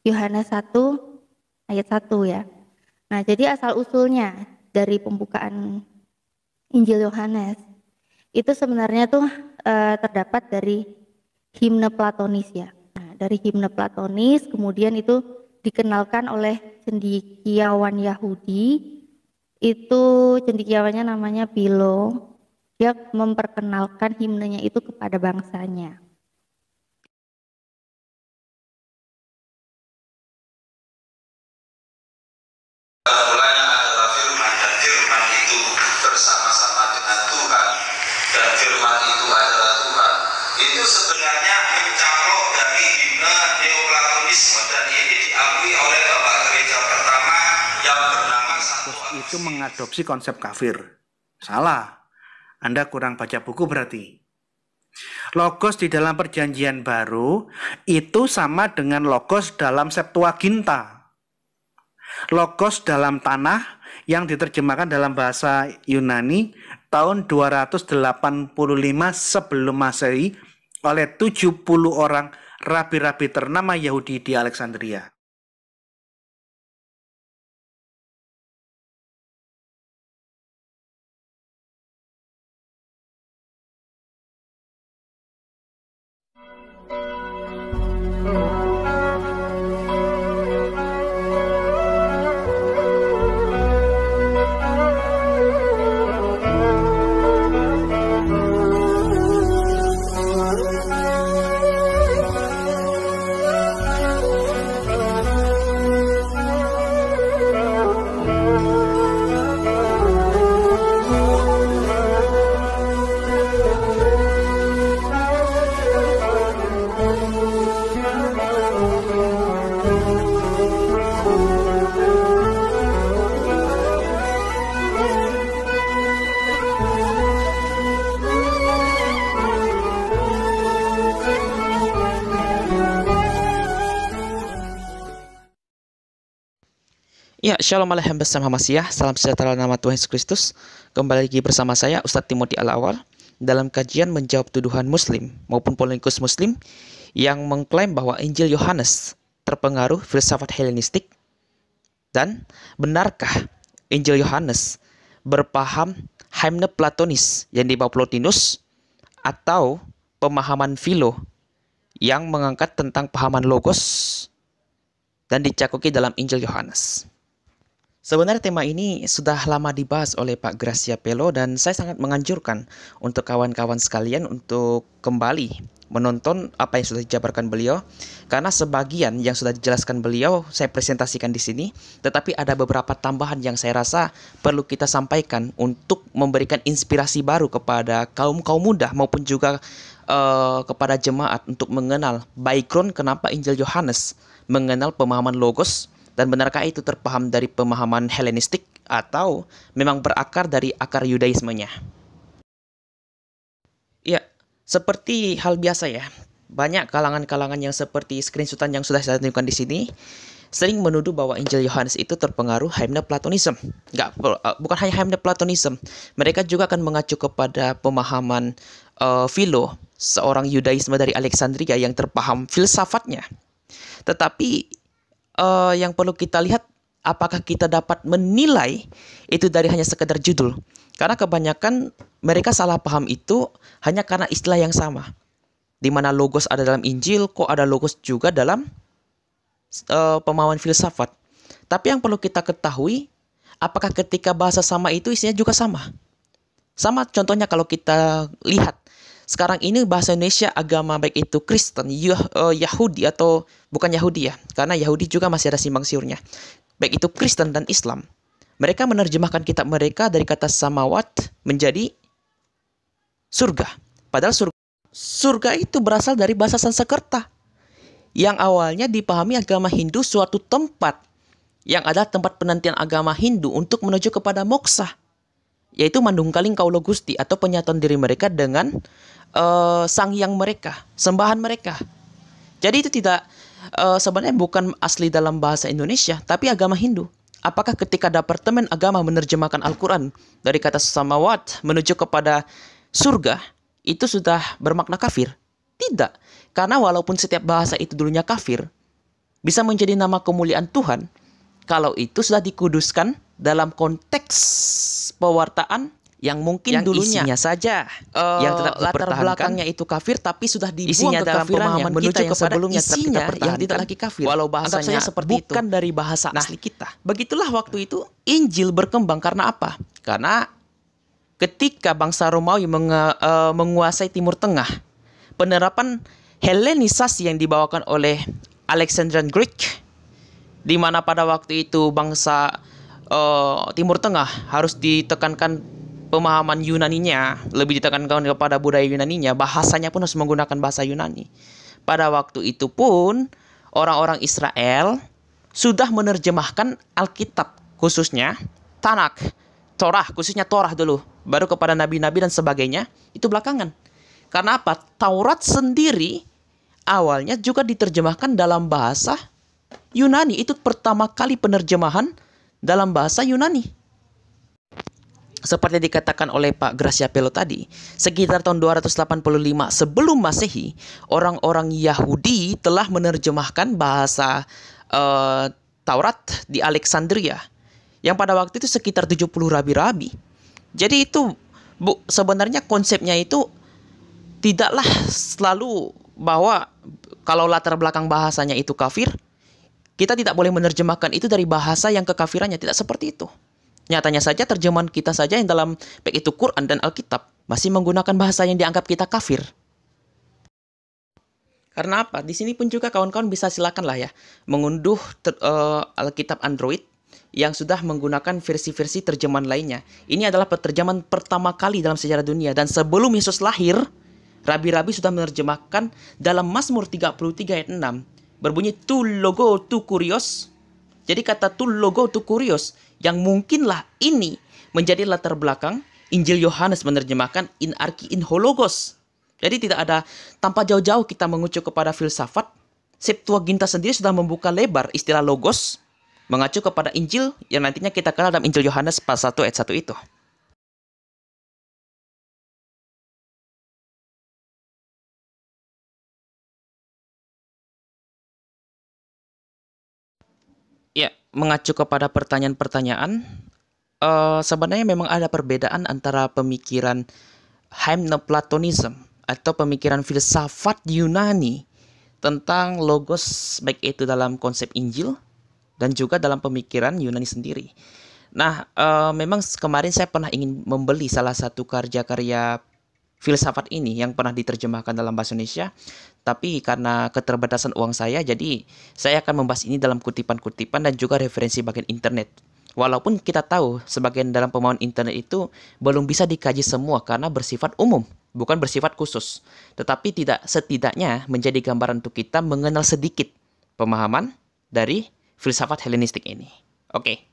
Yohanes 1 ayat 1 ya. Nah, jadi asal usulnya dari pembukaan Injil Yohanes itu sebenarnya tuh terdapat dari himne Platonis ya. Nah, dari himne Platonis kemudian itu dikenalkan oleh cendekiawan Yahudi, itu cendekiawannya namanya Philo. Dia memperkenalkan himnenya itu kepada bangsanya. Mulanya adalah firman, dan firman itu bersama-sama dengan Tuhan, dan firman itu adalah Tuhan. Itu sebenarnya mencaplok dari himne Neoplatonisme, dan ini diakui oleh Bapak Gereja pertama yang bernama Santo Agustinus. Itu mengadopsi konsep kafir. Salah. Anda kurang baca buku berarti. Logos di dalam perjanjian baru itu sama dengan logos dalam Septuaginta. Logos dalam tanah yang diterjemahkan dalam bahasa Yunani tahun 285 sebelum Masehi oleh 70 orang rabi-rabi ternama Yahudi di Alexandria. Ya, Shalom Aleichem bersama Masiyah, salam sejahtera nama Tuhan Yesus Kristus. Kembali lagi bersama saya, Ustadz Timothy Al-Awal, dalam kajian menjawab tuduhan Muslim maupun polemikus Muslim yang mengklaim bahwa Injil Yohanes terpengaruh filsafat Helenistik. Dan benarkah Injil Yohanes berpaham hymne Platonis yang dibawa Plotinus, atau pemahaman Philo yang mengangkat tentang pahaman logos dan dicakuki dalam Injil Yohanes? Sebenarnya tema ini sudah lama dibahas oleh Pak Gracia Pelo, dan saya sangat menganjurkan untuk kawan-kawan sekalian untuk kembali menonton apa yang sudah dijabarkan beliau, karena sebagian yang sudah dijelaskan beliau saya presentasikan di sini, tetapi ada beberapa tambahan yang saya rasa perlu kita sampaikan untuk memberikan inspirasi baru kepada kaum muda maupun juga kepada jemaat untuk mengenal background kenapa Injil Yohanes mengenal pemahaman logos. Dan benarkah itu terpaham dari pemahaman Helenistik atau memang berakar dari akar Yudaismenya? Ya, seperti hal biasa ya, banyak kalangan-kalangan yang seperti screenshotan yang sudah saya tunjukkan di sini sering menuduh bahwa Injil Yohanes itu terpengaruh hymne Platonisme. Bukan hanya hymne Platonisme, mereka juga akan mengacu kepada pemahaman Philo, seorang Yudaisme dari Alexandria yang terpaham filsafatnya. Tetapi yang perlu kita lihat, apakah kita dapat menilai itu dari hanya sekedar judul? Karena kebanyakan mereka salah paham itu hanya karena istilah yang sama. Di mana logos ada dalam Injil, kok ada logos juga dalam pemahaman filsafat. Tapi yang perlu kita ketahui, apakah ketika bahasa sama itu isinya juga sama? Sama contohnya kalau kita lihat sekarang ini bahasa Indonesia agama baik itu Kristen, Yahudi atau bukan Yahudi ya, karena Yahudi juga masih ada simpang siurnya. Baik itu Kristen dan Islam, mereka menerjemahkan kitab mereka dari kata samawat menjadi surga. Padahal surga itu berasal dari bahasa Sanskerta yang awalnya dipahami agama Hindu suatu tempat yang adalah tempat penantian agama Hindu untuk menuju kepada moksa, yaitu mandungkaling kaulo gusti atau penyatuan diri mereka dengan sang yang mereka, sembahan mereka. Jadi itu tidak sebenarnya bukan asli dalam bahasa Indonesia, tapi agama Hindu. Apakah ketika Departemen Agama menerjemahkan Al-Quran dari kata samawat menuju kepada surga, itu sudah bermakna kafir? Tidak. Karena walaupun setiap bahasa itu dulunya kafir, bisa menjadi nama kemuliaan Tuhan kalau itu sudah dikuduskan dalam konteks pewartaan yang mungkin yang dulunya isinya saja yang tetap latar belakangnya itu kafir, tapi sudah dibuang dalam pemahaman menuju kita yang sebelumnya isinya yang tidak lagi kafir. Walau bahasanya seperti bukan dari bahasa asli kita. Begitulah waktu itu Injil berkembang. Karena apa? Karena ketika bangsa Romawi menguasai Timur Tengah, penerapan Helenisasi yang dibawakan oleh Alexandrian Greek, di mana pada waktu itu bangsa Timur Tengah harus ditekankan pemahaman Yunaninya, lebih ditekankan kepada budaya Yunaninya, bahasanya pun harus menggunakan bahasa Yunani. Pada waktu itu pun orang-orang Israel sudah menerjemahkan Alkitab, khususnya Tanakh, Torah, khususnya Torah dulu, baru kepada nabi-nabi dan sebagainya, itu belakangan. Karena apa? Taurat sendiri awalnya juga diterjemahkan dalam bahasa Yunani. Itu pertama kali penerjemahan dalam bahasa Yunani. Seperti dikatakan oleh Pak Graciapello tadi, sekitar tahun 285 sebelum Masehi, orang-orang Yahudi telah menerjemahkan bahasa Taurat di Alexandria, yang pada waktu itu sekitar 70 rabi-rabi. Jadi itu sebenarnya konsepnya itu tidaklah selalu bahwa kalau latar belakang bahasanya itu kafir, kita tidak boleh menerjemahkan itu dari bahasa yang kekafirannya. Tidak seperti itu. Nyatanya saja terjemahan kita saja yang dalam baik itu Quran dan Alkitab masih menggunakan bahasa yang dianggap kita kafir. Karena apa? Di sini pun juga kawan-kawan bisa silakan lah ya mengunduh Alkitab Android yang sudah menggunakan versi-versi terjemahan lainnya. Ini adalah terjemahan pertama kali dalam sejarah dunia, dan sebelum Yesus lahir, rabi-rabi sudah menerjemahkan dalam Mazmur 33 ayat 6 berbunyi tu logo tu kurios. Jadi kata tu logo tu kurios yang mungkinlah ini menjadi latar belakang Injil Yohanes menerjemahkan in arki in hologos. Jadi tidak ada, tanpa jauh-jauh kita mengucu kepada filsafat, Septuaginta sendiri sudah membuka lebar istilah logos mengacu kepada Injil yang nantinya kita kenal dalam Injil Yohanes pasal 1 ayat 1 itu. Ya, mengacu kepada pertanyaan-pertanyaan, sebenarnya memang ada perbedaan antara pemikiran Hymnoplatonism atau pemikiran filsafat Yunani tentang logos, baik itu dalam konsep Injil dan juga dalam pemikiran Yunani sendiri. Nah, memang kemarin saya pernah ingin membeli salah satu karya-karya filsafat ini yang pernah diterjemahkan dalam bahasa Indonesia, tapi karena keterbatasan uang saya, jadi saya akan membahas ini dalam kutipan-kutipan dan juga referensi bagian internet. Walaupun kita tahu sebagian dalam pemahaman internet itu belum bisa dikaji semua karena bersifat umum, bukan bersifat khusus. Tetapi setidaknya menjadi gambaran untuk kita mengenal sedikit pemahaman dari filsafat Helenistik ini. Oke.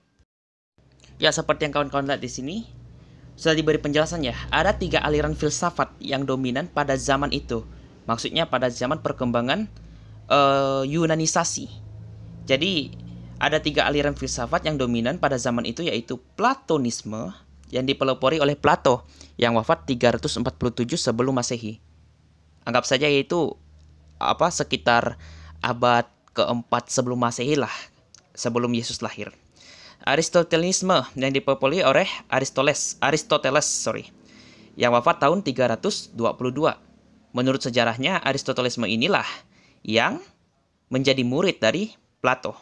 Ya, seperti yang kawan-kawan lihat di sini, sudah diberi penjelasan ya, ada 3 aliran filsafat yang dominan pada zaman itu. Maksudnya pada zaman perkembangan Yunanisasi. Jadi ada 3 aliran filsafat yang dominan pada zaman itu, yaitu Platonisme yang dipelopori oleh Plato yang wafat 347 sebelum Masehi. Anggap saja yaitu sekitar abad ke-4 sebelum Masehi lah, sebelum Yesus lahir. Aristotelisme yang dipelopori oleh Aristoteles, yang wafat tahun 322. Menurut sejarahnya, Aristotelisme inilah yang menjadi murid dari Plato.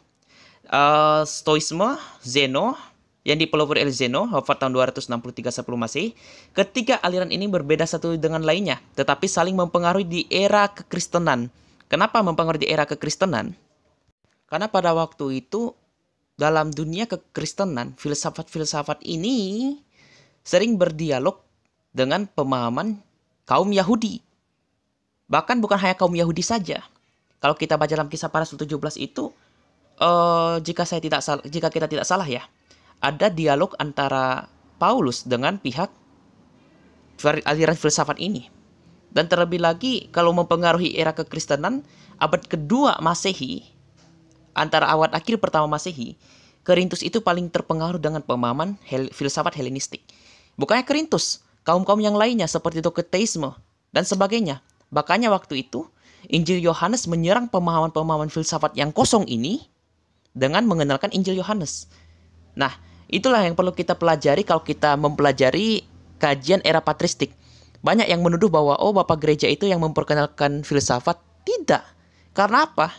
Stoisme, Zeno, yang dipelopori oleh Zeno, wafat tahun 263 sebelum Masehi. Ketiga aliran ini berbeda satu dengan lainnya, tetapi saling mempengaruhi di era kekristenan. Kenapa mempengaruhi di era kekristenan? Karena pada waktu itu, dalam dunia kekristenan, filsafat-filsafat ini sering berdialog dengan pemahaman kaum Yahudi. Bahkan bukan hanya kaum Yahudi saja. Kalau kita baca dalam Kisah Para Rasul 17 itu, jika kita tidak salah ya, ada dialog antara Paulus dengan pihak aliran filsafat ini. Dan terlebih lagi, kalau mempengaruhi era kekristenan, abad kedua Masehi, antara awal akhir pertama Masehi, Korintus itu paling terpengaruh dengan pemahaman filsafat Helenistik. Bukannya Korintus, kaum-kaum yang lainnya seperti Dokteisme dan sebagainya. Makanya waktu itu Injil Yohanes menyerang pemahaman-pemahaman filsafat yang kosong ini dengan mengenalkan Injil Yohanes. Nah, itulah yang perlu kita pelajari kalau kita mempelajari kajian era patristik. Banyak yang menuduh bahwa Bapak Gereja itu yang memperkenalkan filsafat. Tidak. Karena apa?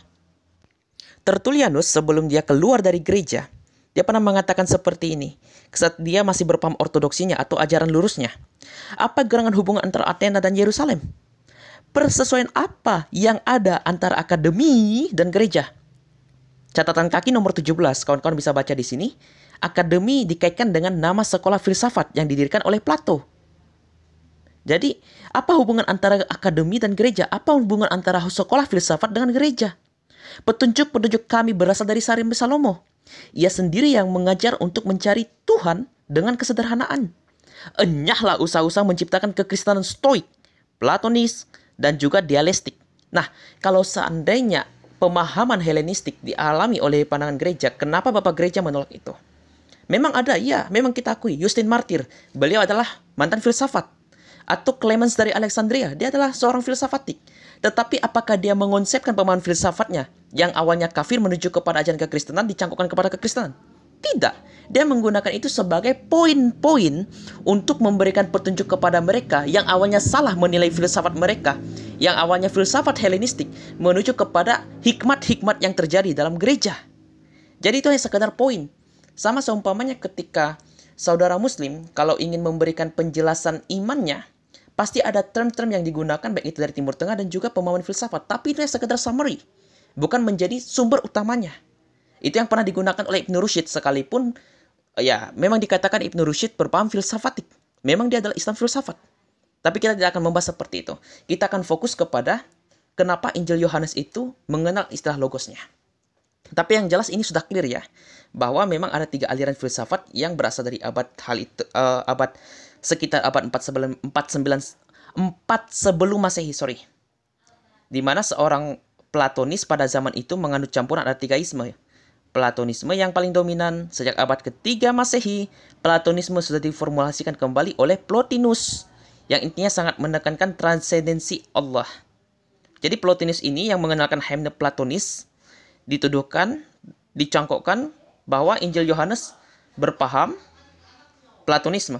Tertullianus sebelum dia keluar dari gereja, dia pernah mengatakan seperti ini. Saat dia masih berpaham ortodoksinya atau ajaran lurusnya. Apa gerangan hubungan antara Athena dan Yerusalem? Persesuaian apa yang ada antara akademi dan gereja? Catatan kaki nomor 17, kawan-kawan bisa baca di sini. Akademi dikaitkan dengan nama sekolah filsafat yang didirikan oleh Plato. Jadi, apa hubungan antara akademi dan gereja? Apa hubungan antara sekolah filsafat dengan gereja? Petunjuk-petunjuk kami berasal dari Sarim Salomo. Ia sendiri yang mengajar untuk mencari Tuhan dengan kesederhanaan. Enyahlah usaha-usaha menciptakan kekristenan stoik, platonis, dan juga dialektik. Nah, kalau seandainya pemahaman Helenistik dialami oleh pandangan gereja, kenapa Bapak Gereja menolak itu? Memang ada, ya, memang kita akui. Justin Martyr, beliau adalah mantan filsafat. Atau Clemens dari Alexandria, dia adalah seorang filsafatik. Tetapi apakah dia mengonsepkan pemahaman filsafatnya yang awalnya kafir menuju kepada ajaran kekristenan dicangkokkan kepada kekristenan? Tidak. Dia menggunakan itu sebagai poin-poin untuk memberikan petunjuk kepada mereka yang awalnya salah menilai filsafat mereka, yang awalnya filsafat Helenistik menuju kepada hikmat-hikmat yang terjadi dalam gereja. Jadi itu hanya sekedar poin. Sama seumpamanya ketika saudara muslim kalau ingin memberikan penjelasan imannya, pasti ada term-term yang digunakan baik itu dari Timur Tengah dan juga pemahaman filsafat. Tapi itu hanya sekedar summary, bukan menjadi sumber utamanya. Itu yang pernah digunakan oleh Ibn Rushd sekalipun, ya memang dikatakan Ibn Rushd berpaham filsafatik. Memang dia adalah Islam filsafat. Tapi kita tidak akan membahas seperti itu. Kita akan fokus kepada kenapa Injil Yohanes itu mengenal istilah logosnya. Tapi yang jelas ini sudah clear ya, bahwa memang ada 3 aliran filsafat yang berasal dari sekitar abad 4 sebelum Masehi, di mana seorang Platonis pada zaman itu menganut campuran ada 3 isme. Platonisme yang paling dominan sejak abad ketiga Masehi. Platonisme sudah diformulasikan kembali oleh Plotinus yang intinya sangat menekankan transendensi Allah. Jadi Plotinus ini yang mengenalkan hymne Platonis dituduhkan, dicangkokkan bahwa Injil Yohanes berpaham Platonisme.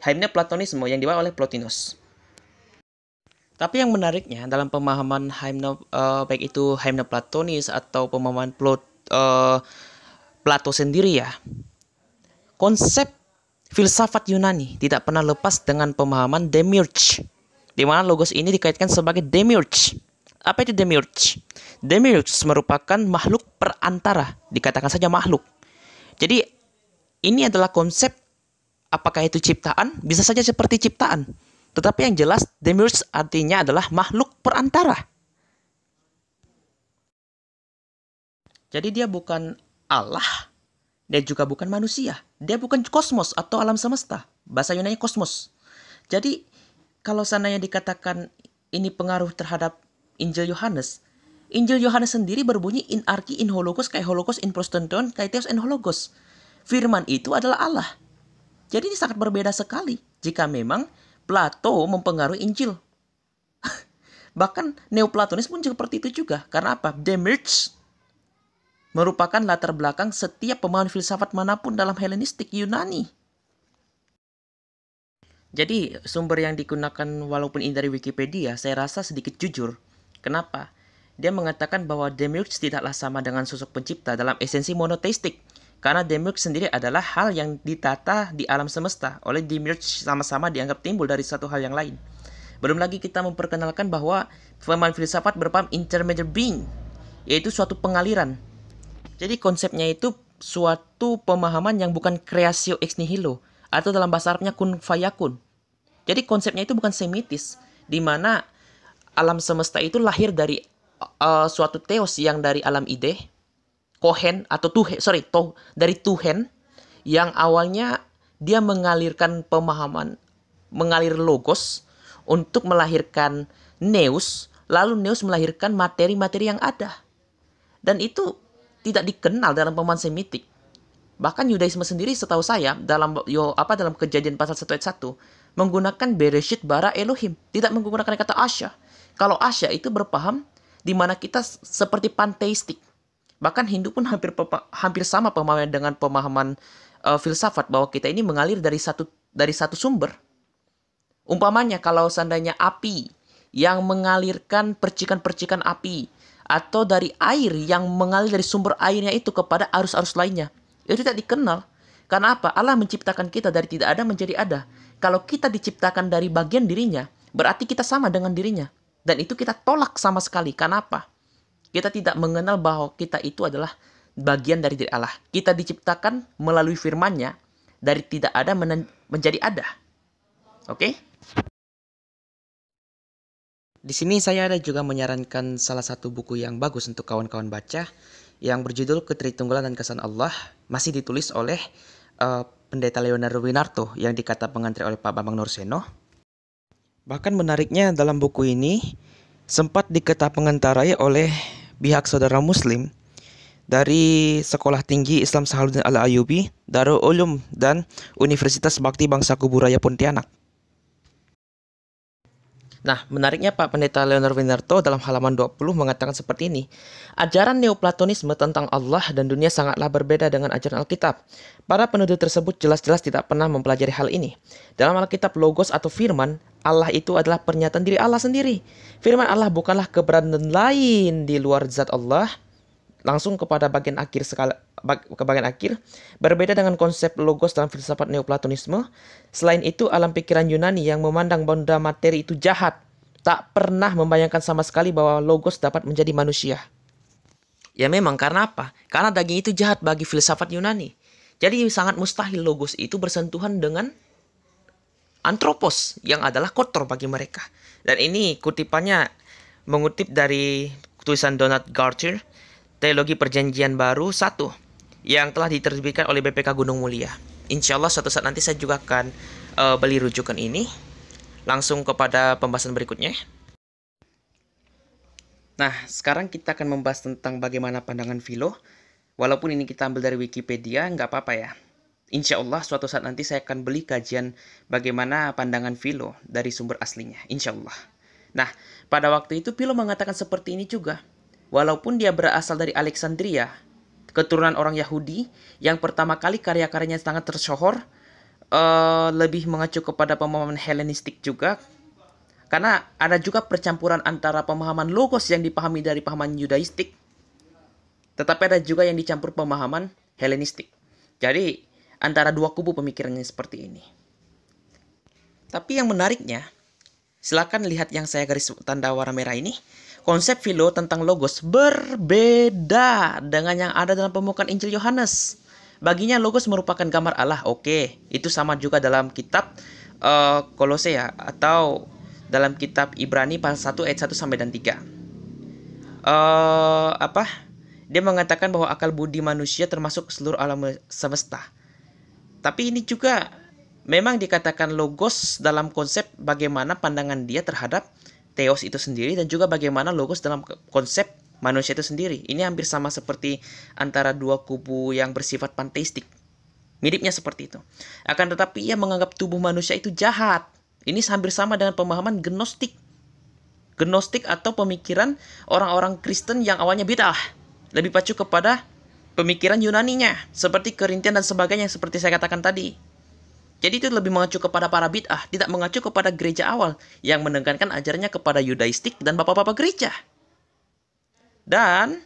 Hymne Platonisme yang dibawa oleh Plotinus. Tapi yang menariknya dalam pemahaman hymne, baik itu hymne Platonis atau pemahaman Plato sendiri ya, konsep filsafat Yunani tidak pernah lepas dengan pemahaman demiurge, di mana logos ini dikaitkan sebagai demiurge. Apa itu demiurge? Demiurge merupakan makhluk perantara, dikatakan saja makhluk. Jadi ini adalah konsep, apakah itu ciptaan? Bisa saja seperti ciptaan. Tetapi yang jelas demiurge artinya adalah makhluk perantara. Jadi dia bukan Allah, dia juga bukan manusia. Dia bukan kosmos atau alam semesta. Bahasa Yunani kosmos. Jadi kalau seandainya dikatakan ini pengaruh terhadap Injil Yohanes sendiri berbunyi in archi in hologos kai hologos in prostanton kai theos en hologos. Firman itu adalah Allah. Jadi ini sangat berbeda sekali jika memang Plato mempengaruhi Injil. Bahkan Neoplatonis pun seperti itu juga. Karena apa? Demiurge merupakan latar belakang setiap pemahaman filsafat manapun dalam Helenistik Yunani. Jadi sumber yang digunakan walaupun ini dari Wikipedia, saya rasa sedikit jujur. Kenapa? Dia mengatakan bahwa demiurge tidaklah sama dengan sosok pencipta dalam esensi monoteistik. Karena demiurge sendiri adalah hal yang ditata di alam semesta. Oleh demiurge sama-sama dianggap timbul dari satu hal yang lain. Belum lagi kita memperkenalkan bahwa pemahaman filsafat berpaham intermediate being, yaitu suatu pengaliran. Jadi konsepnya itu suatu pemahaman yang bukan creatio ex nihilo, atau dalam bahasa Arabnya kun fayakun. Jadi konsepnya itu bukan semitis, di mana alam semesta itu lahir dari suatu theos yang dari alam ide, kohen atau dari Tuhan, yang awalnya dia mengalirkan pemahaman, mengalir logos untuk melahirkan nous, lalu nous melahirkan materi-materi yang ada. Dan itu tidak dikenal dalam pemahaman Semitik. Bahkan Yudaisme sendiri setahu saya dalam Kejadian pasal 1 ayat 1 menggunakan Bereshit bara Elohim, tidak menggunakan kata Asya. Kalau Asya itu berpaham di mana kita seperti panteistik. Bahkan Hindu pun hampir sama pemahaman dengan pemahaman filsafat bahwa kita ini mengalir dari satu sumber. Umpamanya kalau seandainya api yang mengalirkan percikan-percikan api, atau dari air yang mengalir dari sumber airnya itu kepada arus-arus lainnya, itu tidak dikenal. Karena apa? Allah menciptakan kita dari tidak ada menjadi ada. Kalau kita diciptakan dari bagian dirinya, berarti kita sama dengan dirinya. Dan itu kita tolak sama sekali. Karena apa? Kita tidak mengenal bahwa kita itu adalah bagian dari diri Allah. Kita diciptakan melalui firman-Nya, dari tidak ada menjadi ada. Oke? Di sini saya ada juga menyarankan salah satu buku yang bagus untuk kawan-kawan baca, yang berjudul Ketritunggalan dan Kesan Allah, masih ditulis oleh Pendeta Leonardo Winarto yang dikata pengantri oleh Pak Bambang Nurseno. Bahkan menariknya dalam buku ini sempat dikata pengantarai oleh pihak saudara Muslim dari Sekolah Tinggi Islam Sahaluddin Al-Ayyubi, Darul Ulum, dan Universitas Bakti Bangsa Kuburaya Pontianak. Nah, menariknya Pak Pendeta Leonardo Winarto dalam halaman 20 mengatakan seperti ini. Ajaran Neoplatonisme tentang Allah dan dunia sangatlah berbeda dengan ajaran Alkitab. Para penuduh tersebut jelas-jelas tidak pernah mempelajari hal ini. Dalam Alkitab, logos atau firman, Allah itu adalah pernyataan diri Allah sendiri. Firman Allah bukanlah keberadaan lain di luar zat Allah, langsung kepada bagian akhir berbeda dengan konsep logos dalam filsafat Neoplatonisme. Selain itu, alam pikiran Yunani yang memandang benda materi itu jahat tak pernah membayangkan sama sekali bahwa logos dapat menjadi manusia. Ya memang, karena apa? Karena daging itu jahat bagi filsafat Yunani. Jadi sangat mustahil logos itu bersentuhan dengan antropos yang adalah kotor bagi mereka. Dan ini kutipannya mengutip dari tulisan Donald Gartier, Teologi Perjanjian Baru 1, yang telah diterbitkan oleh BPK Gunung Mulia. Insya Allah suatu saat nanti saya juga akan beli rujukan ini. Langsung kepada pembahasan berikutnya. Nah, sekarang kita akan membahas tentang bagaimana pandangan Philo. Walaupun ini kita ambil dari Wikipedia, nggak apa-apa ya. Insya Allah suatu saat nanti saya akan beli kajian bagaimana pandangan Philo dari sumber aslinya. Insya Allah. Nah, pada waktu itu Philo mengatakan seperti ini juga. Walaupun dia berasal dari Alexandria, keturunan orang Yahudi, yang pertama kali karya-karyanya sangat tersohor, lebih mengacu kepada pemahaman Helenistik juga, karena ada juga percampuran antara pemahaman logos yang dipahami dari pemahaman Yudaistik, tetapi ada juga yang dicampur pemahaman Helenistik. Jadi antara dua kubu pemikirannya seperti ini. Tapi yang menariknya, silakan lihat yang saya garis tanda warna merah ini. Konsep Philo tentang logos berbeda dengan yang ada dalam pembukaan Injil Yohanes. Baginya logos merupakan gambar Allah. Oke, itu sama juga dalam kitab Kolosea atau dalam kitab Ibrani pasal 1 ayat 1 sampai dan 3. Dia mengatakan bahwa akal budi manusia termasuk seluruh alam semesta. Tapi ini juga memang dikatakan logos dalam konsep bagaimana pandangan dia terhadap Theos itu sendiri, dan juga bagaimana logos dalam konsep manusia itu sendiri. Ini hampir sama seperti antara dua kubu yang bersifat panteistik. Miripnya seperti itu. Akan tetapi ia menganggap tubuh manusia itu jahat. Ini hampir sama dengan pemahaman Gnostik. Gnostik atau pemikiran orang-orang Kristen yang awalnya bid'ah. Lebih pacu kepada pemikiran Yunaninya, seperti Korintian dan sebagainya seperti saya katakan tadi. Jadi itu lebih mengacu kepada para bid'ah, tidak mengacu kepada gereja awal yang menekankan ajarannya kepada Yudaistik dan bapak-bapak gereja. Dan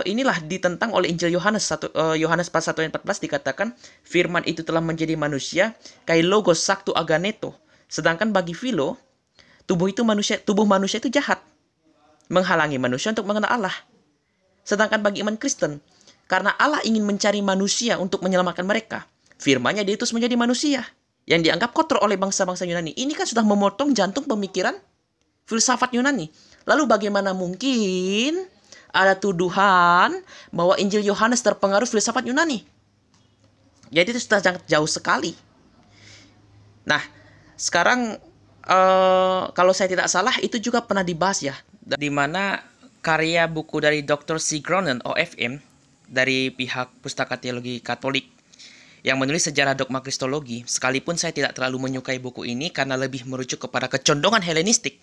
inilah ditentang oleh Injil Yohanes Yohanes pasal 1 ayat 14 dikatakan firman itu telah menjadi manusia, kai logos saktu aganeto. Sedangkan bagi Philo, tubuh manusia itu jahat, menghalangi manusia untuk mengenal Allah. Sedangkan bagi iman Kristen, karena Allah ingin mencari manusia untuk menyelamatkan mereka, firman-Nya diutus menjadi manusia yang dianggap kotor oleh bangsa-bangsa Yunani. Ini kan sudah memotong jantung pemikiran filsafat Yunani. Lalu bagaimana mungkin ada tuduhan bahwa Injil Yohanes terpengaruh filsafat Yunani? Jadi itu sudah sangat jauh sekali. Nah, sekarang kalau saya tidak salah itu juga pernah dibahas ya, di mana karya buku dari Dr. C. Gronen OFM dari pihak Pustaka Teologi Katolik yang menulis sejarah dogma Kristologi. Sekalipun saya tidak terlalu menyukai buku ini karena lebih merujuk kepada kecondongan Helenistik,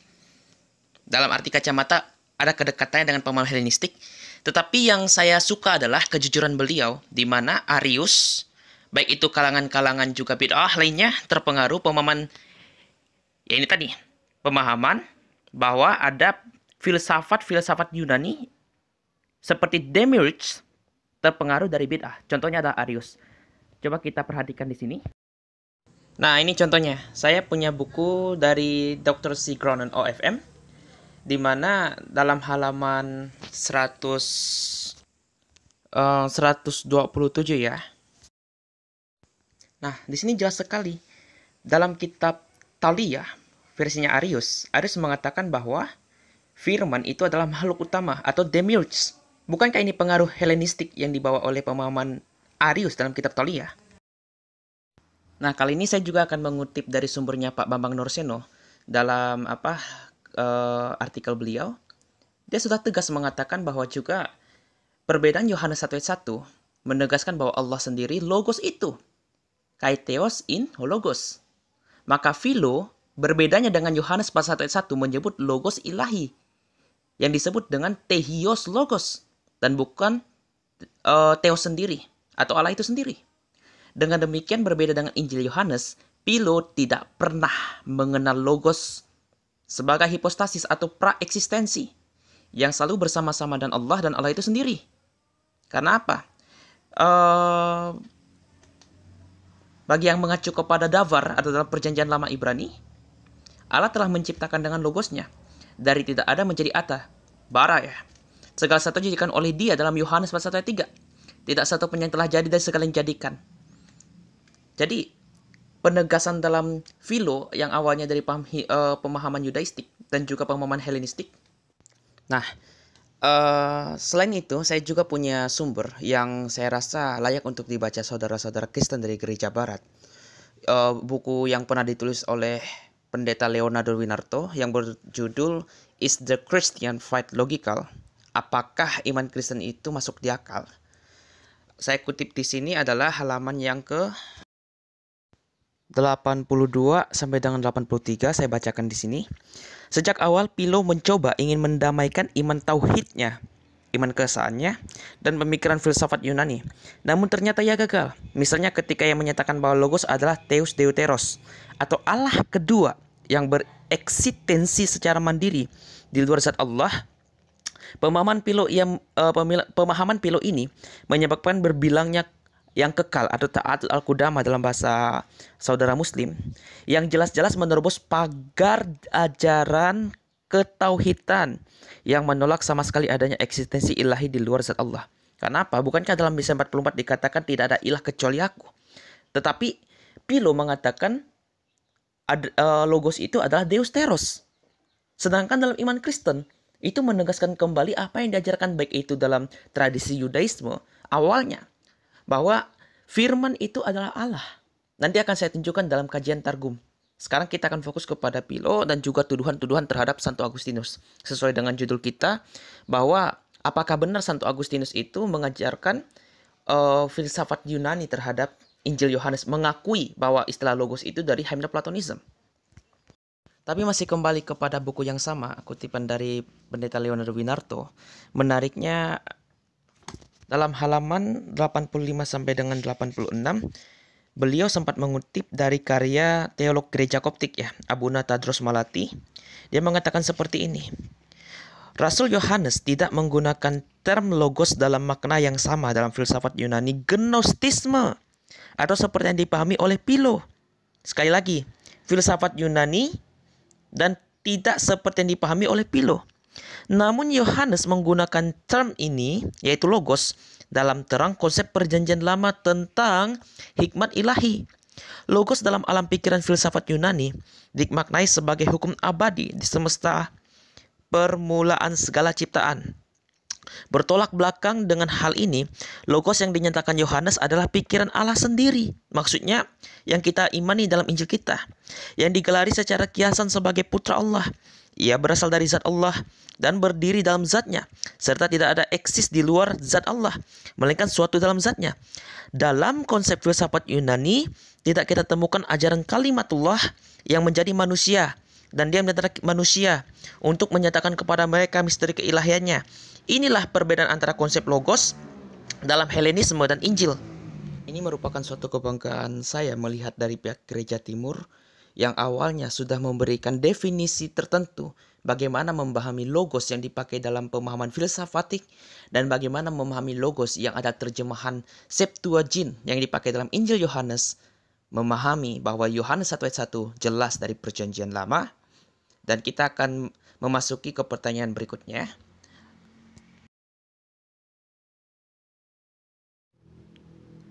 Dalam arti kacamata ada kedekatannya dengan pemahaman Helenistik. Tetapi yang saya suka adalah kejujuran beliau, di mana Arius, baik itu kalangan-kalangan juga bid'ah lainnya, terpengaruh pemahaman, ya ini tadi, pemahaman bahwa ada filsafat-filsafat Yunani seperti Demiurge terpengaruh dari bid'ah. Contohnya adalah Arius. Coba kita perhatikan di sini. Nah, ini contohnya. Saya punya buku dari Dr. C. Cronin OFM, di mana dalam halaman 127 ya. Nah, di sini jelas sekali. Dalam kitab Thalia, versinya Arius mengatakan bahwa firman itu adalah makhluk utama atau demiurge. Bukankah ini pengaruh Helenistik yang dibawa oleh pemahaman Arius dalam kitab Thalia? Nah, kali ini saya juga akan mengutip dari sumbernya Pak Bambang Norseno dalam artikel beliau. Dia sudah tegas mengatakan bahwa juga perbedaan Yohanes 1 ayat 1 menegaskan bahwa Allah sendiri logos itu. Kaiteos in hologos. Maka Philo berbedanya dengan Yohanes pasal 1 ayat 1 menyebut logos ilahi yang disebut dengan tehios logos dan bukan Theos sendiri atau Allah itu sendiri. Dengan demikian berbeda dengan Injil Yohanes, Philo tidak pernah mengenal logos sebagai hipostasis atau praeksistensi yang selalu bersama-sama dengan Allah dan Allah itu sendiri. Karena apa? Bagi yang mengacu kepada Davar atau dalam perjanjian lama Ibrani, Allah telah menciptakan dengan logosnya. Dari tidak ada menjadi ada. Bara ya. Segala sesuatu dijadikan oleh dia dalam Yohanes pasal 1 ayat 3. Tidak satu pun yang telah jadi dari segala yang jadikan. Jadi, penegasan dalam Philo yang awalnya dari pemahaman Yudaistik dan juga pemahaman Helenistik. Nah, selain itu, saya juga punya sumber yang saya rasa layak untuk dibaca saudara-saudara Kristen dari Gereja Barat. Buku yang pernah ditulis oleh Pendeta Leonardo Winarto yang berjudul Is the Christian Faith Logical? Apakah iman Kristen itu masuk di akal? Saya kutip di sini adalah halaman yang ke 82 sampai dengan 83, saya bacakan di sini. Sejak awal Philo mencoba ingin mendamaikan iman tauhidnya, iman keesaannya, dan pemikiran filsafat Yunani. Namun ternyata ia gagal. Misalnya ketika ia menyatakan bahwa Logos adalah Theos Deuteros, atau Allah kedua yang bereksistensi secara mandiri di luar zat Allah. Pemahaman Philo ini menyebabkan berbilangnya yang kekal atau ta'atul al-qudama dalam bahasa saudara muslim yang jelas-jelas menerobos pagar ajaran ketauhidan yang menolak sama sekali adanya eksistensi ilahi di luar zat Allah. Kenapa? Bukankah dalam Misa 44 dikatakan tidak ada ilah kecuali aku? Tetapi Philo mengatakan logos itu adalah Deus Theros. Sedangkan dalam iman Kristen itu menegaskan kembali apa yang diajarkan baik itu dalam tradisi Yudaisme awalnya, bahwa firman itu adalah Allah. Nanti akan saya tunjukkan dalam kajian Targum. Sekarang kita akan fokus kepada Philo dan juga tuduhan-tuduhan terhadap Santo Agustinus. Sesuai dengan judul kita, bahwa apakah benar Santo Agustinus itu mengajarkan filsafat Yunani terhadap Injil Yohanes, mengakui bahwa istilah logos itu dari Hymeneal Platonism. Tapi masih kembali kepada buku yang sama, kutipan dari Pendeta Leonardo Winarto. Menariknya, dalam halaman 85 sampai dengan 86, beliau sempat mengutip dari karya teolog gereja Koptik ya, Abuna Tadros Malati. Dia mengatakan seperti ini. Rasul Yohanes tidak menggunakan term logos dalam makna yang sama dalam filsafat Yunani Gnostisme atau seperti yang dipahami oleh Philo. Sekali lagi, filsafat Yunani dan tidak seperti yang dipahami oleh Philo. Namun Yohanes menggunakan term ini, yaitu logos, dalam terang konsep perjanjian lama tentang hikmat ilahi. Logos dalam alam pikiran filsafat Yunani dimaknai sebagai hukum abadi di semesta permulaan segala ciptaan. Bertolak belakang dengan hal ini, logos yang dinyatakan Yohanes adalah pikiran Allah sendiri. Maksudnya yang kita imani dalam Injil kita, yang digelari secara kiasan sebagai putra Allah. Ia berasal dari zat Allah dan berdiri dalam zatnya, serta tidak ada eksis di luar zat Allah, melainkan suatu dalam zatnya. Dalam konsep filsafat Yunani, tidak kita temukan ajaran kalimatullah yang menjadi manusia dan dia mendatangkan manusia untuk menyatakan kepada mereka misteri keilahiannya. Inilah perbedaan antara konsep logos dalam Helenisme dan Injil. Ini merupakan suatu kebanggaan saya melihat dari pihak Gereja Timur yang awalnya sudah memberikan definisi tertentu bagaimana memahami logos yang dipakai dalam pemahaman filsafatik dan bagaimana memahami logos yang ada terjemahan Septuagint yang dipakai dalam Injil Yohanes, memahami bahwa Yohanes 1 ayat 1 jelas dari Perjanjian Lama. Dan kita akan memasuki ke pertanyaan berikutnya.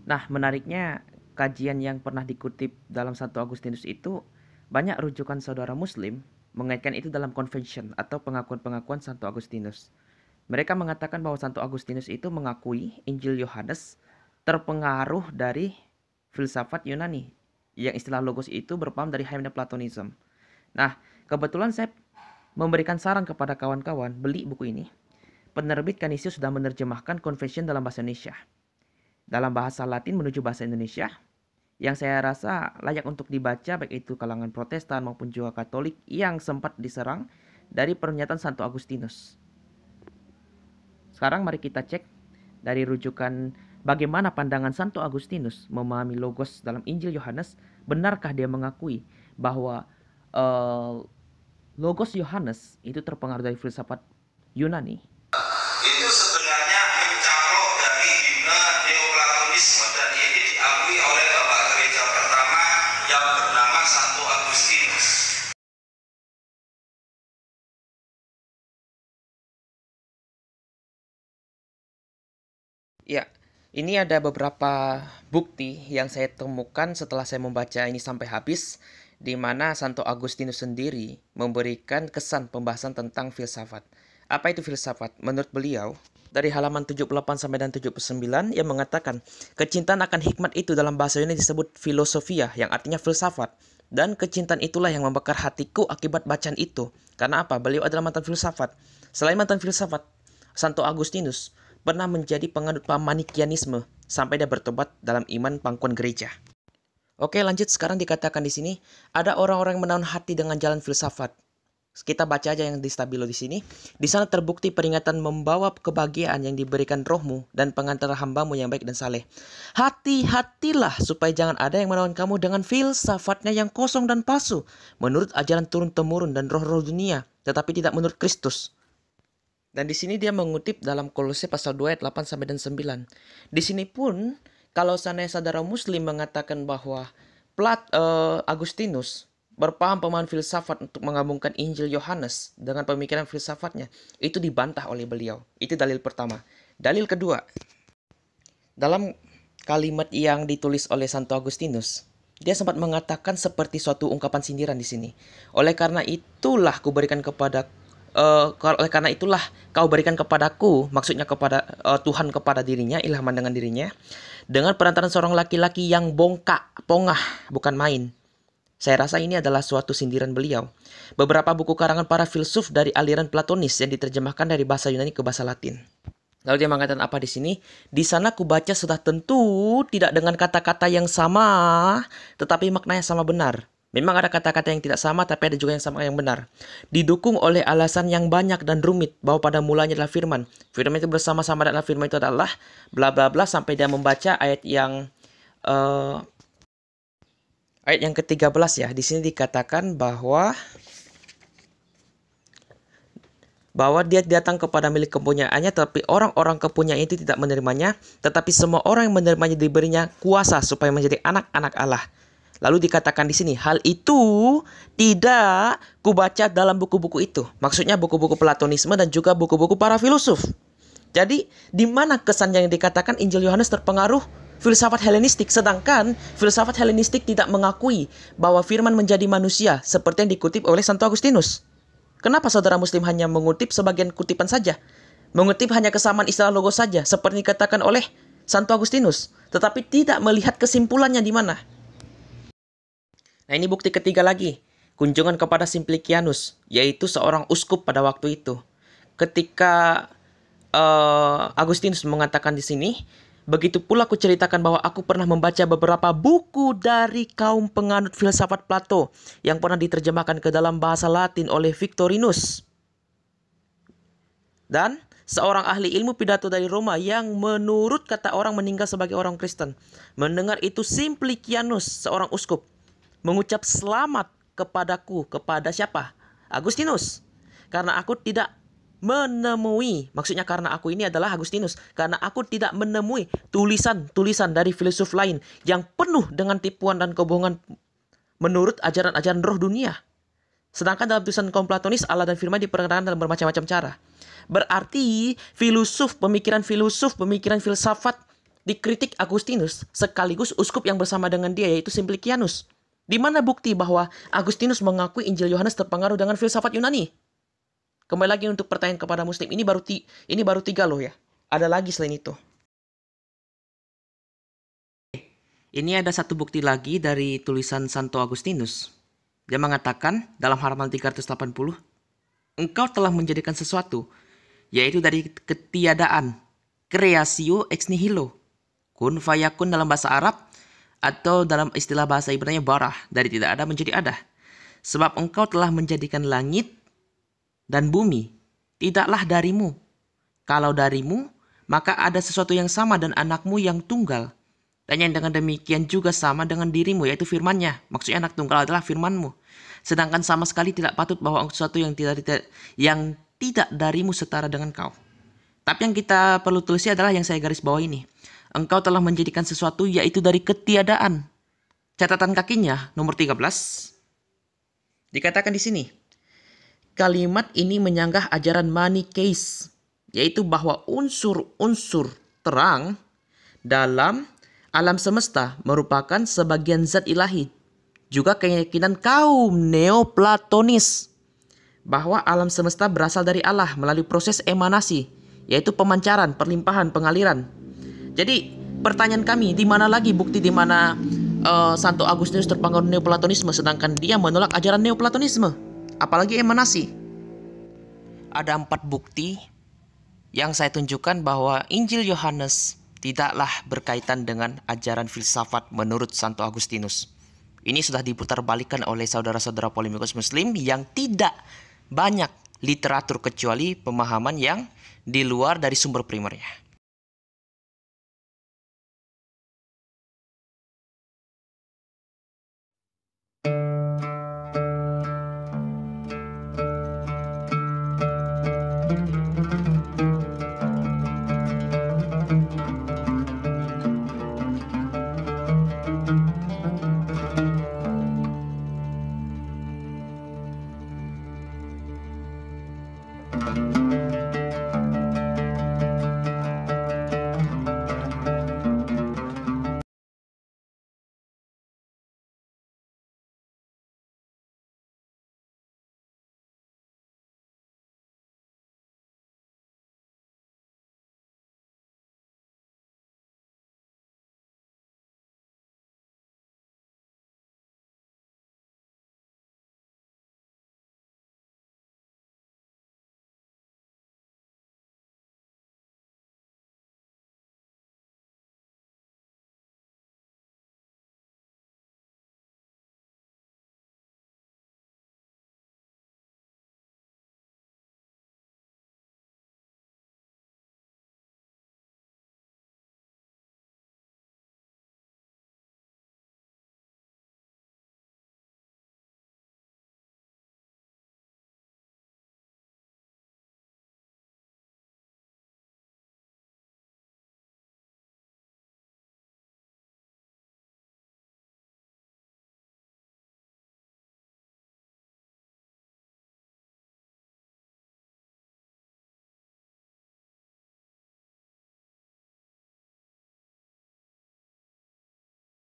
Nah, menariknya kajian yang pernah dikutip dalam Santo Agustinus itu banyak rujukan saudara Muslim mengaitkan itu dalam convention atau pengakuan-pengakuan Santo Agustinus. Mereka mengatakan bahwa Santo Agustinus itu mengakui Injil Yohanes terpengaruh dari filsafat Yunani, yang istilah logos itu berpaham dari Platonism. Nah, kebetulan saya memberikan saran kepada kawan-kawan beli buku ini. Penerbit Canisius sudah menerjemahkan convention dalam bahasa Indonesia, dalam bahasa Latin menuju bahasa Indonesia, yang saya rasa layak untuk dibaca baik itu kalangan Protestan maupun juga Katolik yang sempat diserang dari pernyataan Santo Agustinus. Sekarang mari kita cek dari rujukan bagaimana pandangan Santo Agustinus memahami logos dalam Injil Yohanes. Benarkah dia mengakui bahwa logos Yohanes itu terpengaruh dari filsafat Yunani? Itu sebenarnya mencaplok dari himne Neoplatonisme, dan ini diakui oleh Bapak Gereja pertama yang bernama Santo Agustinus. Ya, ini ada beberapa bukti yang saya temukan setelah saya membaca ini sampai habis, di mana Santo Agustinus sendiri memberikan kesan pembahasan tentang filsafat. Apa itu filsafat? Menurut beliau, dari halaman 78 sampai dan 79, ia mengatakan, kecintaan akan hikmat itu dalam bahasa Yunani disebut filosofia, yang artinya filsafat. Dan kecintaan itulah yang membakar hatiku akibat bacaan itu. Karena apa? Beliau adalah mantan filsafat. Selain mantan filsafat, Santo Agustinus pernah menjadi penganut paham Manikianisme sampai dia bertobat dalam iman pangkuan gereja. Oke, lanjut. Sekarang dikatakan di sini ada orang-orang yang menahan hati dengan jalan filsafat. Kita baca aja yang di stabilo di sini. Di sana terbukti peringatan membawa kebahagiaan yang diberikan rohmu dan pengantar hambamu yang baik dan saleh. Hati-hatilah supaya jangan ada yang menawan kamu dengan filsafatnya yang kosong dan palsu, menurut ajaran turun-temurun dan roh-roh dunia, tetapi tidak menurut Kristus. Dan di sini dia mengutip dalam Kolose pasal 2 ayat 8 sampai dan 9. Di sini pun kalau seandainya saudara Muslim mengatakan bahwa Agustinus berpaham pemahaman filsafat untuk menggabungkan Injil Yohanes dengan pemikiran filsafatnya, itu dibantah oleh beliau. Itu dalil pertama. Dalil kedua, dalam kalimat yang ditulis oleh Santo Agustinus, dia sempat mengatakan seperti suatu ungkapan sindiran di sini. Oleh karena itulah kau berikan kepadaku, maksudnya kepada Tuhan kepada dirinya, ilhaman dengan dirinya, dengan perantaran seorang laki-laki yang pongah, bukan main. Saya rasa ini adalah suatu sindiran beliau. Beberapa buku karangan para filsuf dari aliran Platonis yang diterjemahkan dari bahasa Yunani ke bahasa Latin. Lalu dia mengatakan apa di sini? Di sana kubaca sudah tentu tidak dengan kata-kata yang sama, tetapi maknanya sama benar. Memang ada kata-kata yang tidak sama, tapi ada juga yang sama yang benar. Didukung oleh alasan yang banyak dan rumit bahwa pada mulanya adalah firman. Firman itu bersama-sama adalah firman itu adalah bla bla bla sampai dia membaca ayat yang ke-13 ya. Di sini dikatakan bahwa dia datang kepada milik kepunyaannya, tetapi orang-orang kepunyaan itu tidak menerimanya, tetapi semua orang yang menerimanya diberinya kuasa supaya menjadi anak-anak Allah. Lalu dikatakan di sini, hal itu tidak kubaca dalam buku-buku itu. Maksudnya buku-buku Platonisme dan juga buku-buku para filosof. Jadi, di mana kesan yang dikatakan Injil Yohanes terpengaruh filsafat Helenistik, sedangkan filsafat Helenistik tidak mengakui bahwa firman menjadi manusia seperti yang dikutip oleh Santo Agustinus. Kenapa saudara Muslim hanya mengutip sebagian kutipan saja? Mengutip hanya kesamaan istilah logos saja seperti dikatakan oleh Santo Agustinus, tetapi tidak melihat kesimpulannya di mana? Nah, ini bukti ketiga lagi, kunjungan kepada Simplicianus, yaitu seorang uskup pada waktu itu. Ketika Agustinus mengatakan di sini Begitu pula aku ceritakan bahwa aku pernah membaca beberapa buku dari kaum penganut filsafat Plato yang pernah diterjemahkan ke dalam bahasa Latin oleh Victorinus. Dan seorang ahli ilmu pidato dari Roma yang menurut kata orang meninggal sebagai orang Kristen. Mendengar itu Simplicianus, seorang uskup, mengucap selamat kepadaku. Kepada siapa? Agustinus. Karena aku tidak menemui, maksudnya karena aku ini adalah Agustinus, karena aku tidak menemui tulisan-tulisan dari filsuf lain yang penuh dengan tipuan dan kebohongan menurut ajaran-ajaran roh dunia. Sedangkan dalam tulisan kaum Platonis, Allah dan firman diperkenalkan dalam bermacam-macam cara. Berarti pemikiran filsafat dikritik Agustinus, sekaligus uskup yang bersama dengan dia, yaitu Simplicianus. Di mana bukti bahwa Agustinus mengakui Injil Yohanes terpengaruh dengan filsafat Yunani? Kembali lagi untuk pertanyaan kepada Muslim, ini baru 3 loh ya. Ada lagi selain itu. Ini ada satu bukti lagi dari tulisan Santo Agustinus. Dia mengatakan dalam halaman 380, engkau telah menjadikan sesuatu, yaitu dari ketiadaan, creatio ex nihilo, kun fayakun dalam bahasa Arab, atau dalam istilah bahasa Ibrani barah, dari tidak ada menjadi ada. Sebab engkau telah menjadikan langit dan bumi, tidaklah darimu. Kalau darimu, maka ada sesuatu yang sama dan anakmu yang tunggal. Dan yang dengan demikian juga sama dengan dirimu, yaitu firman-Nya. Maksudnya anak tunggal adalah firman-Mu. Sedangkan sama sekali tidak patut bahwa sesuatu yang tidak darimu setara dengan kau. Tapi yang kita perlu tulis adalah yang saya garis bawah ini. Engkau telah menjadikan sesuatu yaitu dari ketiadaan. Catatan kakinya nomor 13. Dikatakan di sini. Kalimat ini menyanggah ajaran Manikeis, yaitu bahwa unsur-unsur terang dalam alam semesta merupakan sebagian zat ilahi. Juga keyakinan kaum Neoplatonis bahwa alam semesta berasal dari Allah melalui proses emanasi, yaitu pemancaran, perlimpahan, pengaliran. Jadi pertanyaan kami, di mana lagi bukti di mana Santo Agustinus terpengaruh Neoplatonisme sedangkan dia menolak ajaran Neoplatonisme? Apalagi emanasi. Ada 4 bukti yang saya tunjukkan bahwa Injil Yohanes tidaklah berkaitan dengan ajaran filsafat menurut Santo Agustinus. Ini sudah diputarbalikkan oleh saudara-saudara polemikus Muslim yang tidak banyak literatur kecuali pemahaman yang di luar dari sumber primernya.